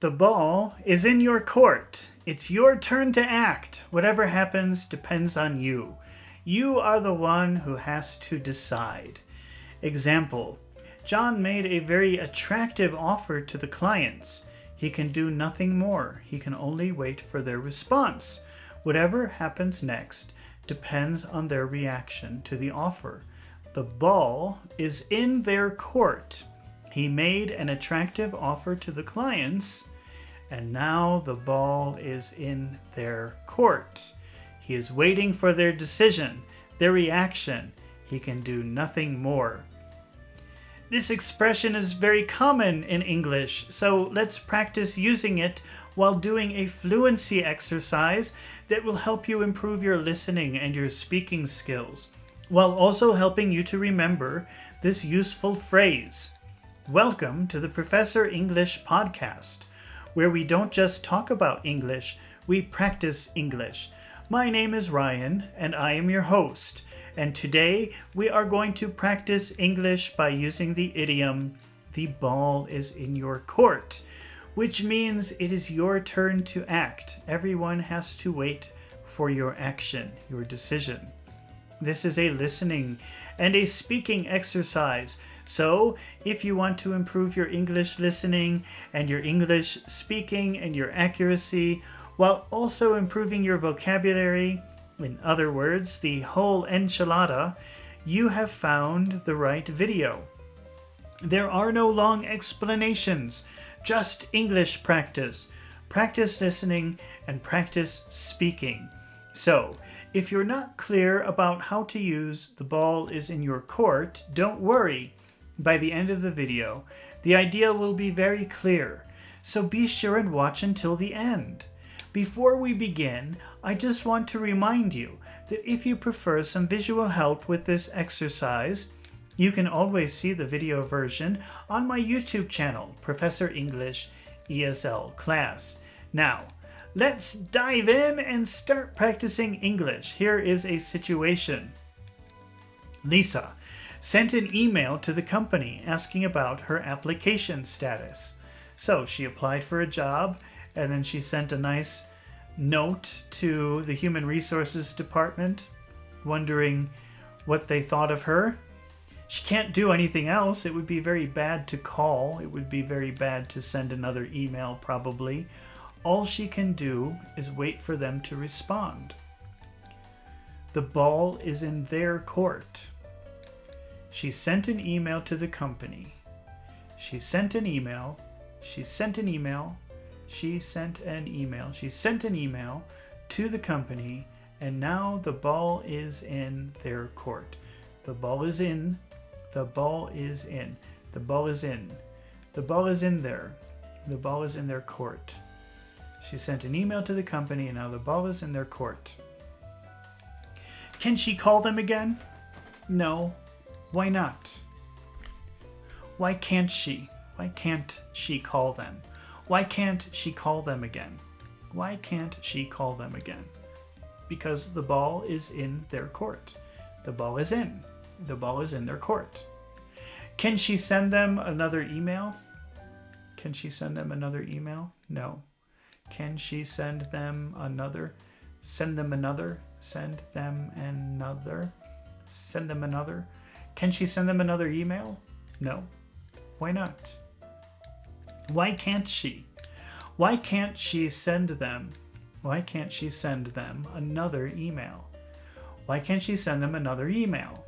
The ball is in your court. It's your turn to act. Whatever happens depends on you. You are the one who has to decide. Example, John made a very attractive offer to the clients. He can do nothing more. He can only wait for their response. Whatever happens next depends on their reaction to the offer. The ball is in their court. He made an attractive offer to the clients, and now the ball is in their court. He is waiting for their decision, their reaction. He can do nothing more. This expression is very common in English, so let's practice using it while doing a fluency exercise that will help you improve your listening and your speaking skills, while also helping you to remember this useful phrase. Welcome to the Professor English podcast, where we don't just talk about English, we practice English. My name is Ryan, and I am your host. And today we are going to practice English by using the idiom, the ball is in your court, which means it is your turn to act. Everyone has to wait for your action, your decision. This is a listening and a speaking exercise. So, if you want to improve your English listening and your English speaking and your accuracy, while also improving your vocabulary, in other words, the whole enchilada, you have found the right video. There are no long explanations, just English practice. Practice listening and practice speaking. So, if you're not clear about how to use the ball is in your court, don't worry. By the end of the video, the idea will be very clear. So be sure and watch until the end. Before we begin, I just want to remind you that if you prefer some visual help with this exercise, you can always see the video version on my YouTube channel, Professor English ESL Class. Now, let's dive in and start practicing English. Here is a situation. Lisa sent an email to the company asking about her application status. So she applied for a job, and then she sent a nice note to the Human Resources Department, wondering what they thought of her. She can't do anything else. It would be very bad to call. It would be very bad to send another email, probably. All she can do is wait for them to respond. The ball is in their court. She sent an email to the company. She sent an email to the company, and now the ball is in their court. The ball is in there. The ball is in their court. She sent an email to the company, and now the ball is in their court. Can she call them again? No. Why not? Why can't she? Why can't she call them? Why can't she call them again? Why can't she call them again? Because the ball is in their court. The ball is in. The ball is in their court. Can she send them another email? Can she send them another email? No. Can she send them another? Send them another? Send them another? Send them another? Can she send them another email? No. Why not? Why can't she? Why can't she send them? Why can't she send them another email? Why can't she send them another email?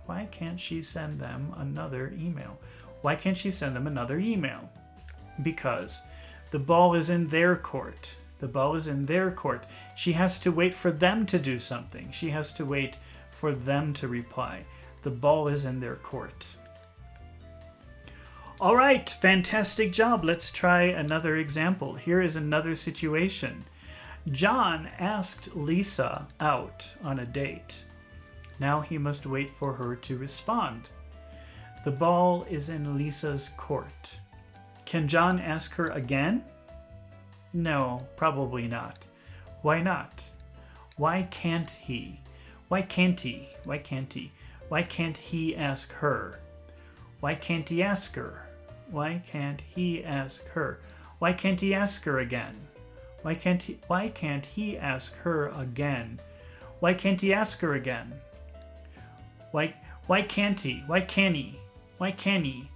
Why can't she send them another email? Why can't she send them another email? Because the ball is in their court. The ball is in their court. She has to wait for them to do something. She has to wait for them to reply. The ball is in their court. All right, fantastic job. Let's try another example. Here is another situation. John asked Lisa out on a date. Now he must wait for her to respond. The ball is in Lisa's court. Can John ask her again? No, probably not. Why not? Why can't he? Why can't he? Why can't he? Why can't he ask her? Why can't he ask her? Why can't he ask her? Why can't he ask her again? Why can't he ask her again? Why can't he ask her again? Why can't he? Why can he? Why can he?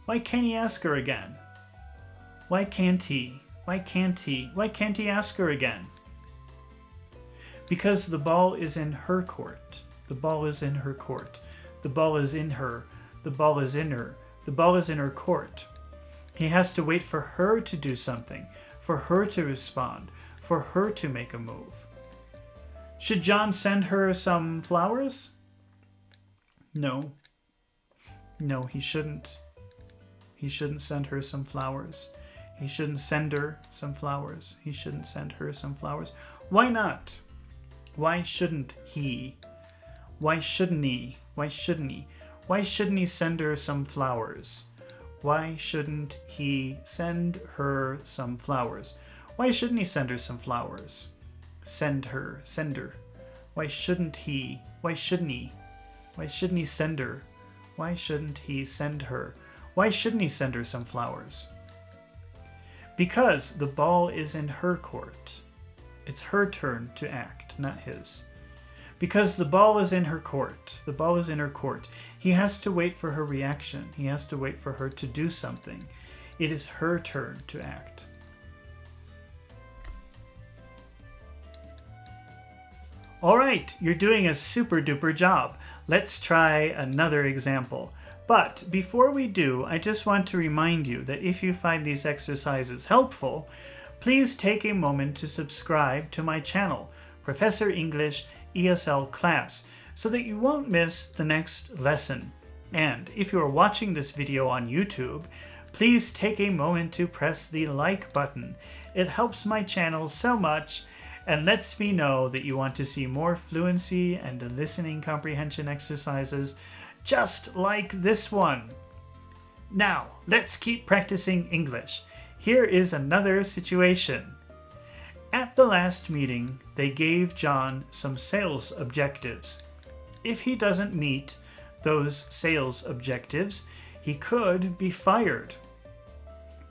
Why can't he ask her again? Why can't he? Why can't he? Why can't he ask her again? Because the ball is in her court. The ball is in her court. The ball is in her. The ball is in her. The ball is in her court. He has to wait for her to do something, for her to respond, for her to make a move. Should John send her some flowers? No. No, he shouldn't. He shouldn't send her some flowers. He shouldn't send her some flowers. He shouldn't send her some flowers. Why not? Why shouldn't he? Why shouldn't he? Why shouldn't he? Why shouldn't he send her some flowers? Why shouldn't he send her some flowers? Why shouldn't he send her some flowers? Send her, send her. Why shouldn't he? Why shouldn't he? Why shouldn't he send her? Why shouldn't he send her? Why shouldn't he send her some flowers? Because the ball is in her court. It's her turn to act, not his. Because the ball is in her court. The ball is in her court. He has to wait for her reaction. He has to wait for her to do something. It is her turn to act. All right, you're doing a super duper job. Let's try another example. But before we do, I just want to remind you that if you find these exercises helpful, please take a moment to subscribe to my channel, Professor English ESL Class, so that you won't miss the next lesson. And if you are watching this video on YouTube, please take a moment to press the like button. It helps my channel so much and lets me know that you want to see more fluency and listening comprehension exercises just like this one. Now, let's keep practicing English. Here is another situation. At the last meeting, they gave John some sales objectives. If he doesn't meet those sales objectives, he could be fired.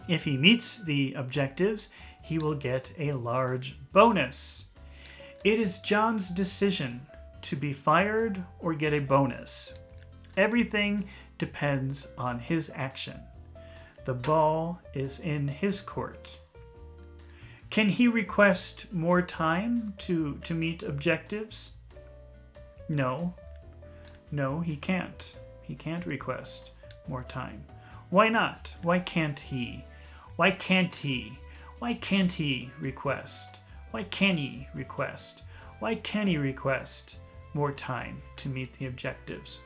If he meets the objectives, he will get a large bonus. It is John's decision to be fired or get a bonus. Everything depends on his action. The ball is in his court. Can he request more time to meet objectives? No. No, he can't. He can't request more time. Why not? Why can't he? Why can't he? Why can't he request? Why can he request? Why can he request more time to meet the objectives?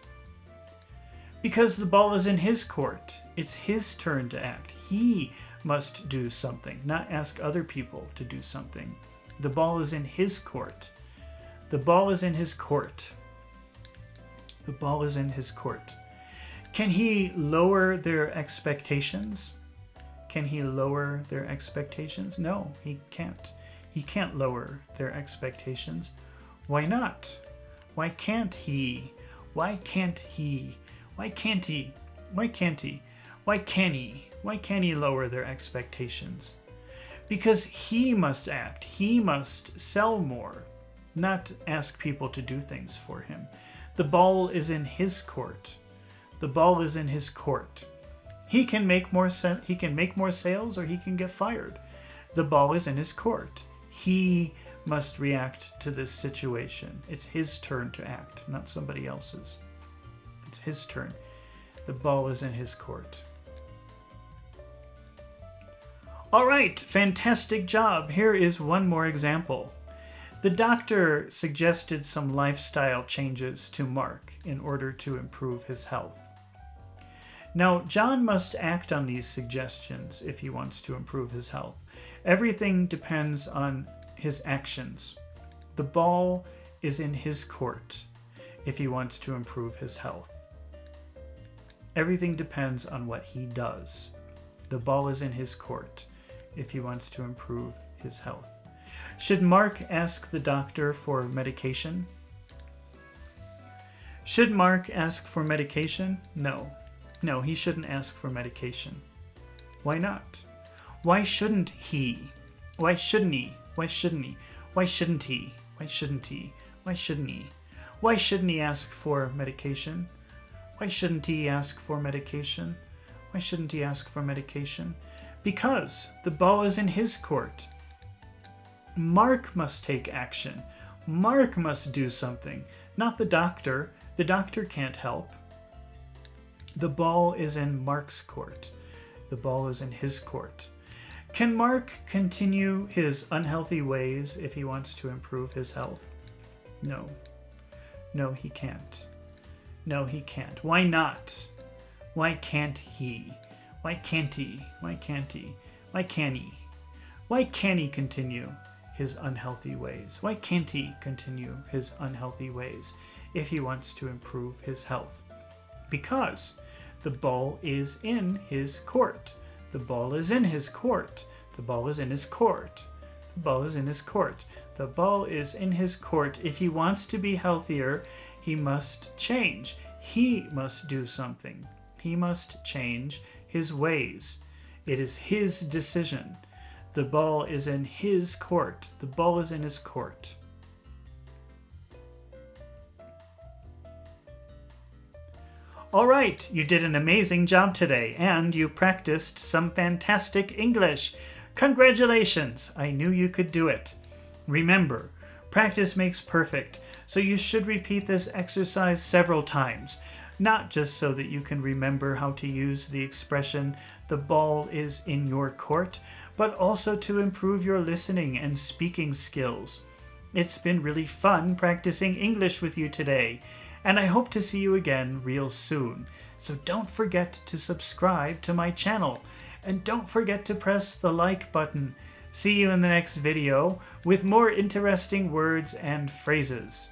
Because the ball is in his court. It's his turn to act. He must do something, not ask other people to do something. The ball is in his court. The ball is in his court. The ball is in his court. Can he lower their expectations? Can he lower their expectations? No, he can't. He can't lower their expectations. Why not? Why can't he? Why can't he? Why can't he? Why can't he? Why can he? Why can't he lower their expectations? Because he must act. He must sell more, not ask people to do things for him. The ball is in his court. The ball is in his court. He can make more sales or he can get fired. The ball is in his court. He must react to this situation. It's his turn to act, not somebody else's. It's his turn. The ball is in his court. All right, fantastic job. Here is one more example. The doctor suggested some lifestyle changes to Mark in order to improve his health. Now, John must act on these suggestions if he wants to improve his health. Everything depends on his actions. The ball is in his court if he wants to improve his health. Everything depends on what he does. The ball is in his court if he wants to improve his health. Should Mark ask the doctor for medication? Should Mark ask for medication? No. No, he shouldn't ask for medication. Why not? Why shouldn't he? Why shouldn't he? Why shouldn't he? Why shouldn't he? Why shouldn't he? Why shouldn't he? Why shouldn't he ask for medication? Why shouldn't he ask for medication? Why shouldn't he ask for medication? Because the ball is in his court. Mark must take action. Mark must do something, not the doctor. The doctor can't help. The ball is in Mark's court. The ball is in his court. Can Mark continue his unhealthy ways if he wants to improve his health? No. No, he can't. No, he can't. Why not? Why can't he? Why can't he? Why can't he? Why can he? Why can he continue his unhealthy ways? Why can't he continue his unhealthy ways if he wants to improve his health? Because the ball is in his court. The ball is in his court. The ball is in his court. The ball is in his court. The ball is in his court. If he wants to be healthier, he must change. He must do something. He must change his ways. It is his decision. The ball is in his court. The ball is in his court. All right, you did an amazing job today, and you practiced some fantastic English. Congratulations! I knew you could do it. Remember, practice makes perfect, so you should repeat this exercise several times, not just so that you can remember how to use the expression, the ball is in your court, but also to improve your listening and speaking skills. It's been really fun practicing English with you today, and I hope to see you again real soon. So don't forget to subscribe to my channel, and don't forget to press the like button. See you in the next video with more interesting words and phrases.